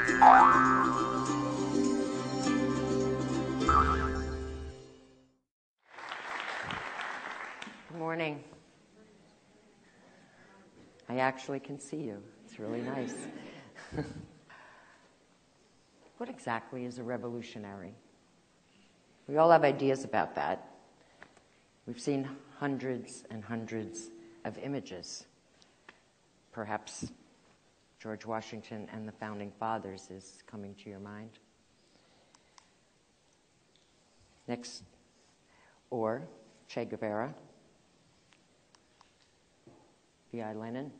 Good morning. I actually can see you. It's really nice. What exactly is a revolutionary? We all have ideas about that. We've seen hundreds and hundreds of images. Perhaps George Washington and the Founding Fathers is coming to your mind. Next, or Che Guevara, V.I. Lenin,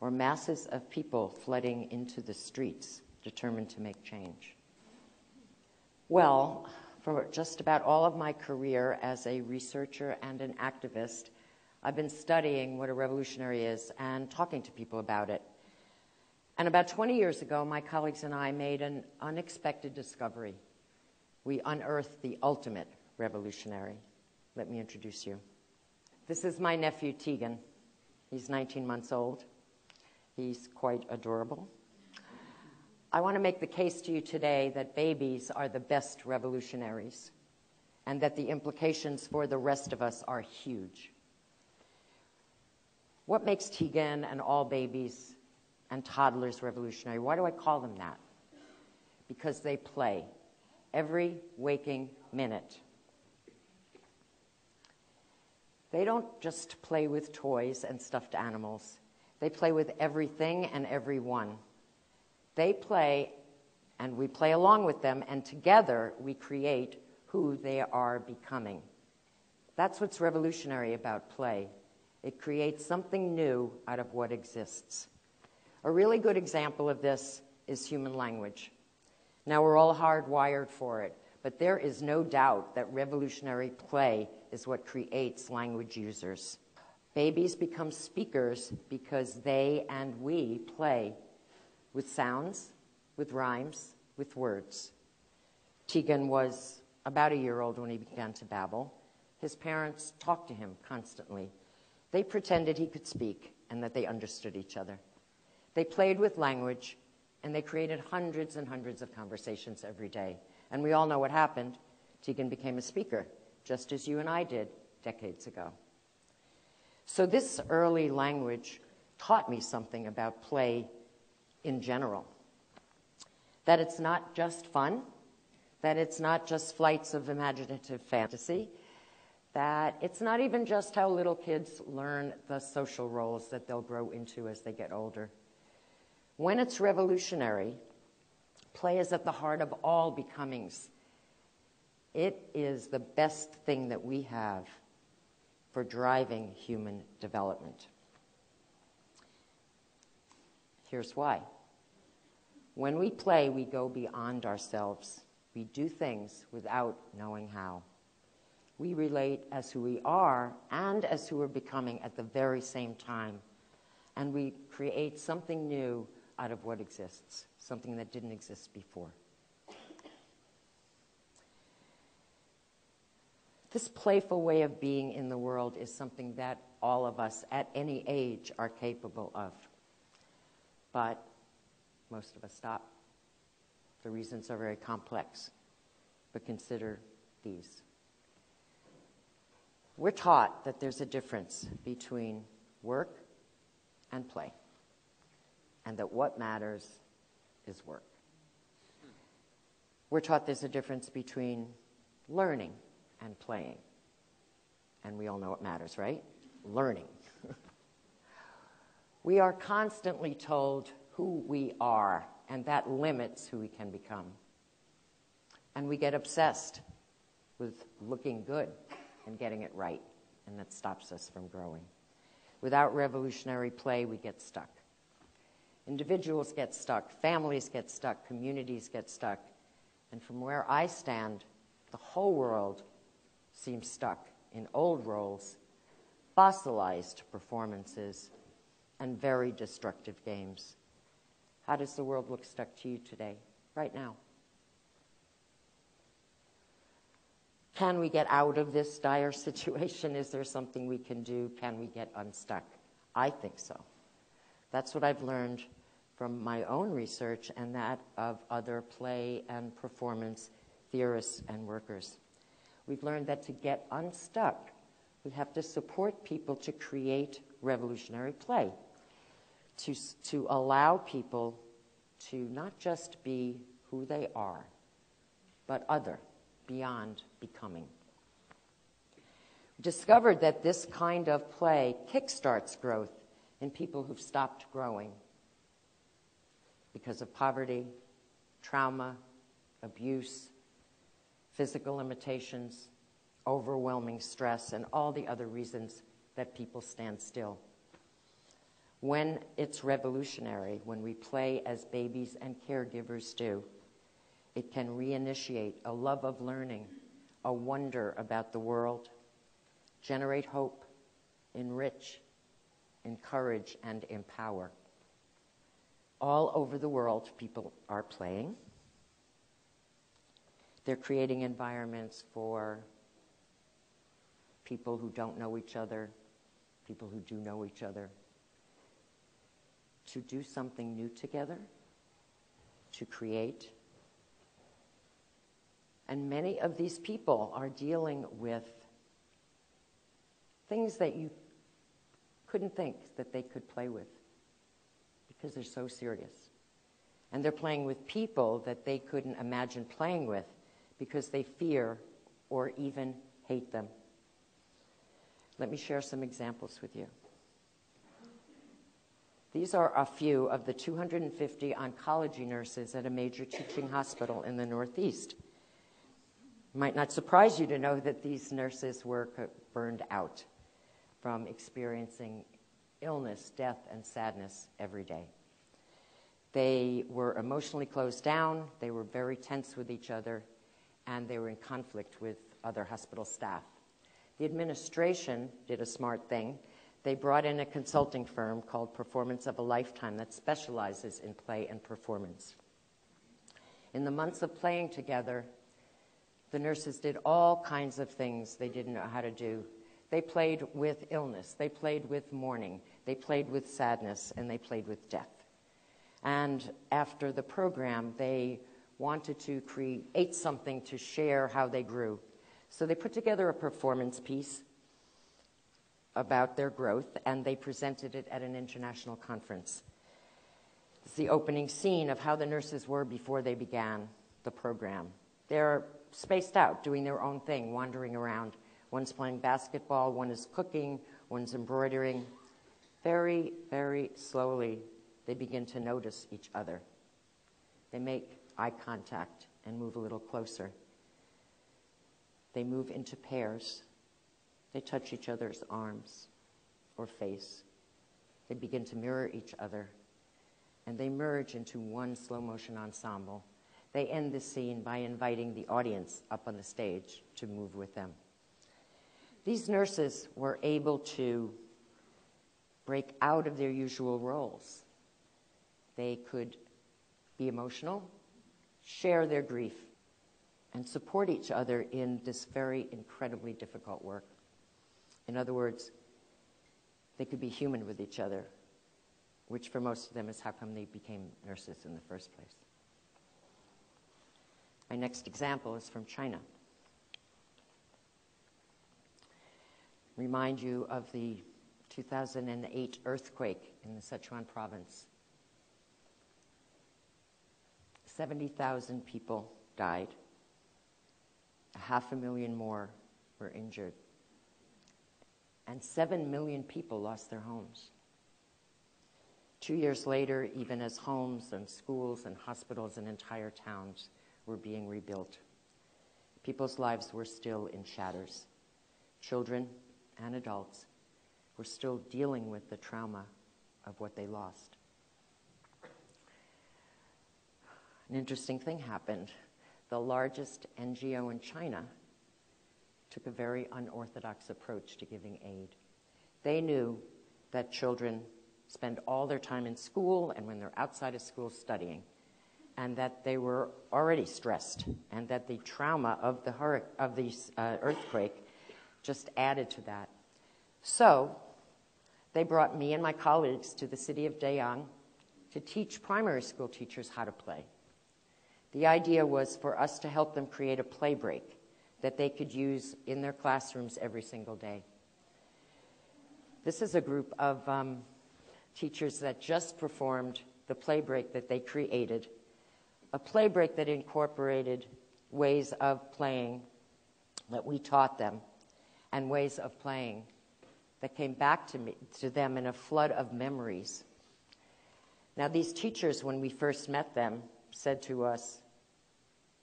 or masses of people flooding into the streets, determined to make change. Well, for just about all of my career as a researcher and an activist, I've been studying what a revolutionary is and talking to people about it. And about 20 years ago, my colleagues and I made an unexpected discovery. We unearthed the ultimate revolutionary. Let me introduce you. This is my nephew, Tegan. He's 19 months old. He's quite adorable. I want to make the case to you today that babies are the best revolutionaries and that the implications for the rest of us are huge. What makes Tegan and all babies and toddlers revolutionary? Why do I call them that? Because they play every waking minute. They don't just play with toys and stuffed animals. They play with everything and everyone. They play, and we play along with them, and together we create who they are becoming. That's what's revolutionary about play. It creates something new out of what exists. A really good example of this is human language. Now, we're all hardwired for it, but there is no doubt that revolutionary play is what creates language users. Babies become speakers because they and we play with sounds, with rhymes, with words. Tegan was about a year old when he began to babble. His parents talked to him constantly. They pretended he could speak and that they understood each other. They played with language, and they created hundreds and hundreds of conversations every day. And we all know what happened. Tegan became a speaker, just as you and I did decades ago. So this early language taught me something about play in general. That it's not just fun, that it's not just flights of imaginative fantasy, that it's not even just how little kids learn the social roles that they'll grow into as they get older. When it's revolutionary, play is at the heart of all becomings. It is the best thing that we have for driving human development. Here's why. When we play, we go beyond ourselves. We do things without knowing how. We relate as who we are and as who we're becoming at the very same time. And we create something new out of what exists, something that didn't exist before. This playful way of being in the world is something that all of us at any age are capable of. But most of us stop. The reasons are very complex, but consider these. We're taught that there's a difference between work and play, and that what matters is work. We're taught there's a difference between learning and playing, and we all know what matters, right? Learning. We are constantly told who we are, and that limits who we can become. And we get obsessed with looking good and getting it right, and that stops us from growing. Without revolutionary play, we get stuck. Individuals get stuck, families get stuck, communities get stuck, and from where I stand, the whole world seems stuck in old roles, fossilized performances, and very destructive games. How does the world look stuck to you today, right now? Can we get out of this dire situation? Is there something we can do? Can we get unstuck? I think so. That's what I've learned from my own research and that of other play and performance theorists and workers. We've learned that to get unstuck, we have to support people to create revolutionary play, to allow people to not just be who they are, but other, beyond becoming. We discovered that this kind of play kickstarts growth in people who've stopped growing because of poverty, trauma, abuse, physical limitations, overwhelming stress, and all the other reasons that people stand still. When it's revolutionary, when we play as babies and caregivers do, it can reinitiate a love of learning, a wonder about the world, generate hope, enrich, encourage, and empower. All over the world, people are playing. They're creating environments for people who don't know each other, people who do know each other, to do something new together, to create. And many of these people are dealing with things that you couldn't think that they could play with because they're so serious. And they're playing with people that they couldn't imagine playing with because they fear or even hate them. Let me share some examples with you. These are a few of the 250 oncology nurses at a major teaching hospital in the Northeast. It might not surprise you to know that these nurses were burned out from experiencing illness, death, and sadness every day. They were emotionally closed down, they were very tense with each other, and they were in conflict with other hospital staff. The administration did a smart thing. They brought in a consulting firm called Performance of a Lifetime that specializes in play and performance. In the months of playing together, the nurses did all kinds of things they didn't know how to do. They played with illness, they played with mourning, they played with sadness, and they played with death. And after the program, they wanted to create something to share how they grew. So they put together a performance piece about their growth, and they presented it at an international conference. It's the opening scene of how the nurses were before they began the program. They're spaced out, doing their own thing, wandering around. One's playing basketball, one is cooking, one's embroidering. Very, very slowly, they begin to notice each other. They make eye contact and move a little closer. They move into pairs. They touch each other's arms or face. They begin to mirror each other, and they merge into one slow-motion ensemble. They end the scene by inviting the audience up on the stage to move with them. These nurses were able to break out of their usual roles. They could be emotional, share their grief, and support each other in this very incredibly difficult work. In other words, they could be human with each other, which for most of them is how come they became nurses in the first place. My next example is from China. Remind you of the 2008 earthquake in the Sichuan province. 70,000 people died. 500,000 more were injured. And 7 million people lost their homes. 2 years later, even as homes and schools and hospitals and entire towns were being rebuilt, people's lives were still in shatters. Children and adults were still dealing with the trauma of what they lost. An interesting thing happened. The largest NGO in China took a very unorthodox approach to giving aid. They knew that children spend all their time in school and when they're outside of school studying, and that they were already stressed, and that the trauma of the earthquake just added to that. So they brought me and my colleagues to the city of Dayang to teach primary school teachers how to play. The idea was for us to help them create a play break that they could use in their classrooms every single day. This is a group of teachers that just performed the play break that they created, a play break that incorporated ways of playing that we taught them and ways of playing that came back to them in a flood of memories. Now, these teachers, when we first met them, said to us,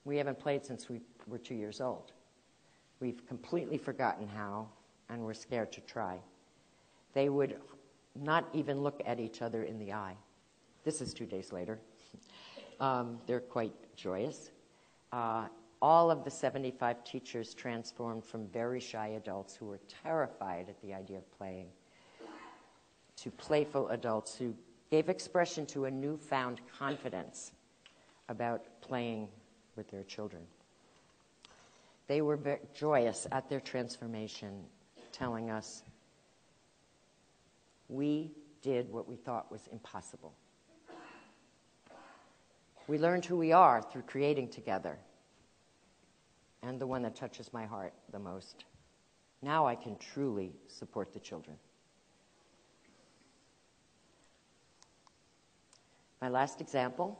"We haven't played since we were 2 years old. We've completely forgotten how, and we're scared to try." They would not even look at each other in the eye. This is 2 days later. They're quite joyous. All of the 75 teachers transformed from very shy adults who were terrified at the idea of playing to playful adults who gave expression to a newfound confidence about playing with their children. They were very joyous at their transformation, telling us, "We did what we thought was impossible. We learned who we are through creating together." And the one that touches my heart the most, "Now I can truly support the children." My last example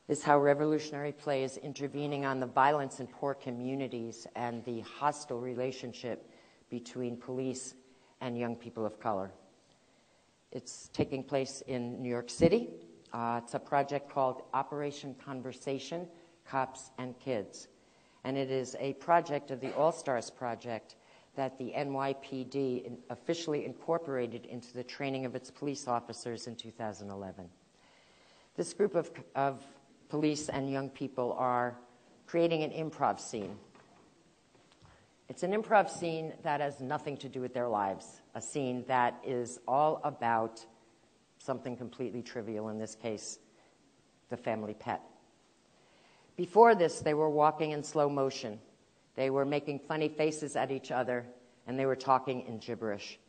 is how revolutionary play is intervening on the violence in poor communities and the hostile relationship between police and young people of color. It's taking place in New York City. It's a project called Operation Conversation, Cops and Kids. And it is a project of the All-Stars Project that the NYPD officially incorporated into the training of its police officers in 2011. This group of police and young people are creating an improv scene. It's an improv scene that has nothing to do with their lives, a scene that is all about something completely trivial, in this case, the family pet. Before this, they were walking in slow motion. They were making funny faces at each other, and they were talking in gibberish.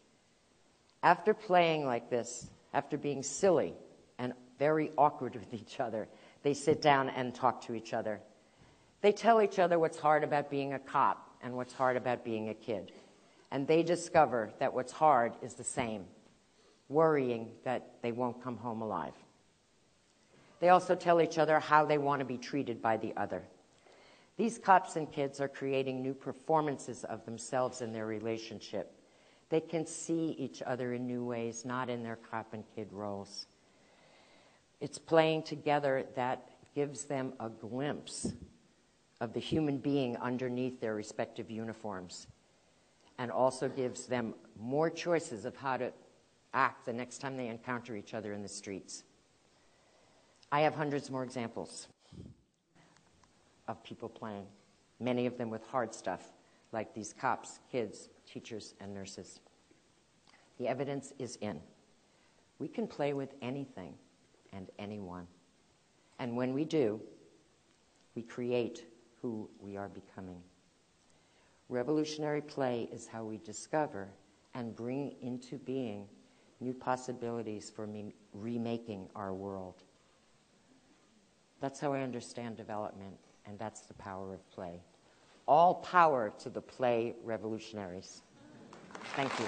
After playing like this, after being silly and very awkward with each other, they sit down and talk to each other. They tell each other what's hard about being a cop and what's hard about being a kid. And they discover that what's hard is the same, worrying that they won't come home alive. They also tell each other how they want to be treated by the other. These cops and kids are creating new performances of themselves in their relationship. They can see each other in new ways, not in their cop and kid roles. It's playing together that gives them a glimpse of the human being underneath their respective uniforms, and also gives them more choices of how to act the next time they encounter each other in the streets. I have hundreds more examples of people playing, many of them with hard stuff, like these cops, kids, teachers, and nurses. The evidence is in. We can play with anything and anyone. And when we do, we create who we are becoming. Revolutionary play is how we discover and bring into being new possibilities for remaking our world. That's how I understand development, and that's the power of play. All power to the play revolutionaries. Thank you.